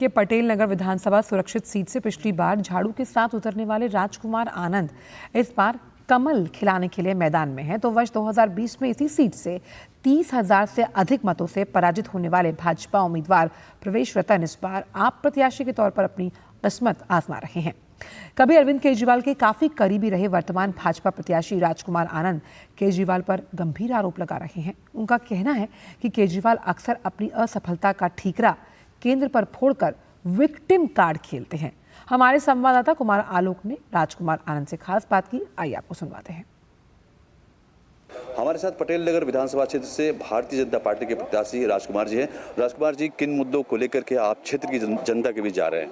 कि पटेल नगर विधानसभा सुरक्षित सीट से पिछली बार झाड़ू के साथ उतरने वाले राजकुमार आनंद इस बार कमल खिलाने के लिए मैदान में हैं। तो वर्ष 2020 में इसी सीट से 30,000 से अधिक मतों से पराजित होने वाले भाजपा उम्मीदवार प्रवेश रतन इस बार आप प्रत्याशी के तौर पर अपनी किस्मत आजमा रहे हैं। कभी अरविंद केजरीवाल के काफी करीबी रहे वर्तमान भाजपा प्रत्याशी राजकुमार आनंद केजरीवाल पर गंभीर आरोप लगा रहे हैं। उनका कहना है कि केजरीवाल अक्सर अपनी असफलता का ठीकरा केंद्र पर फोड़कर विक्टिम कार्ड खेलते हैं। हमारे संवाददाता कुमार आलोक ने राजकुमार आनंद से खास बात की, आइए आपको सुनवाते हैं। हमारे साथ पटेल नगर विधानसभा क्षेत्र से भारतीय जनता पार्टी के प्रत्याशी राजकुमार जी हैं। राजकुमार जी, किन मुद्दों को लेकर के आप क्षेत्र की जनता के बीच जा रहे हैं?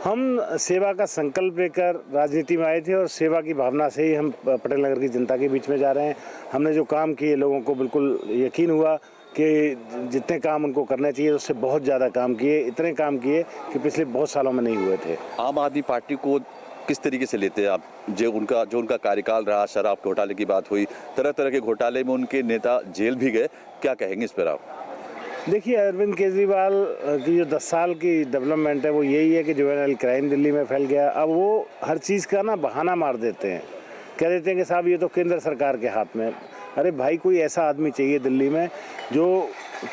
हम सेवा का संकल्प लेकर राजनीति में आए थे और सेवा की भावना से ही हम पटेल नगर की जनता के बीच में जा रहे हैं। हमने जो काम किए लोगों को बिल्कुल यकीन हुआ कि जितने काम उनको करने चाहिए उससे बहुत ज़्यादा काम किए, इतने काम किए कि पिछले बहुत सालों में नहीं हुए थे। आम आदमी पार्टी को किस तरीके से लेते हैं आप? जो उनका कार्यकाल रहा, शराब घोटाले की बात हुई, तरह तरह के घोटाले में उनके नेता जेल भी गए, क्या कहेंगे इस पर आप? देखिए, अरविंद केजरीवाल की जो 10 साल की डेवलपमेंट है वो यही है कि जुवेनाइल क्राइम दिल्ली में फैल गया। अब वो हर चीज़ का ना बहाना मार देते हैं, कह देते हैं कि साहब ये तो केंद्र सरकार के हाथ में। अरे भाई, कोई ऐसा आदमी चाहिए दिल्ली में जो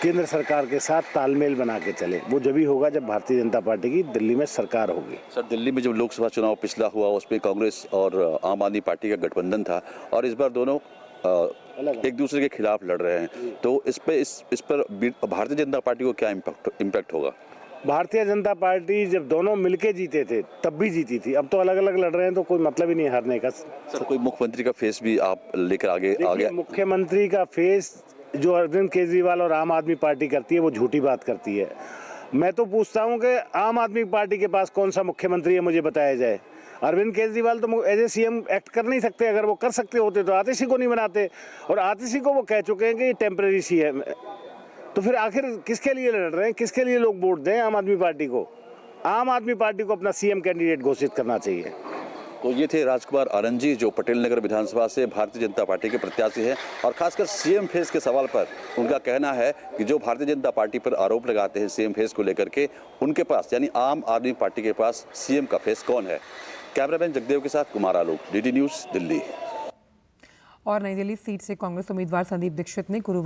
केंद्र सरकार के साथ तालमेल बना के चले। वो जब ही होगा जब भारतीय जनता पार्टी की दिल्ली में सरकार होगी। सर, दिल्ली में जब लोकसभा चुनाव पिछला हुआ उसमें कांग्रेस और आम आदमी पार्टी का गठबंधन था और इस बार दोनों एक दूसरे के खिलाफ लड़ रहे हैं, तो इस पर भारतीय जनता पार्टी को क्या इम्पैक्ट होगा? भारतीय जनता पार्टी जब दोनों मिलके जीते थे तब भी जीती थी, अब तो अलग अलग लड़ रहे हैं तो कोई मतलब ही नहीं हारने का। सर, कोई मुख्यमंत्री का फेस भी आप लेकर आगे मुख्यमंत्री का फेस जो अरविंद केजरीवाल और आम आदमी पार्टी करती है वो झूठी बात करती है। मैं तो पूछता हूँ कि आम आदमी पार्टी के पास कौन सा मुख्यमंत्री है, मुझे बताया जाए। अरविंद केजरीवाल तो एज ए सीएम एक्ट कर नहीं सकते। अगर वो कर सकते होते तो आतिशी को नहीं बनाते, और आतिशी को वो कह चुके हैं कि ये टेम्परेरी सीएम है। तो फिर आखिर किसके लिए लड़ रहे हैं? किसके लिए लोग वोट दें आम आदमी पार्टी को? आम आदमी पार्टी को अपना सीएम कैंडिडेट घोषित करना चाहिए। तो ये थे राजकुमार आनंद जी, जो पटेल नगर विधानसभा से भारतीय जनता पार्टी के प्रत्याशी हैं। और खासकर सीएम फेस के सवाल पर उनका कहना है कि जो भारतीय जनता पार्टी पर आरोप लगाते हैं सीएम फेस को लेकर के, उनके पास यानी आम आदमी पार्टी के पास सीएम का फेस कौन है? कैमरामैन जगदेव के साथ कुमार आलोक, डीडी न्यूज़, दिल्ली। और नई दिल्ली सीट से कांग्रेस उम्मीदवार संदीप दीक्षित ने गुरुवार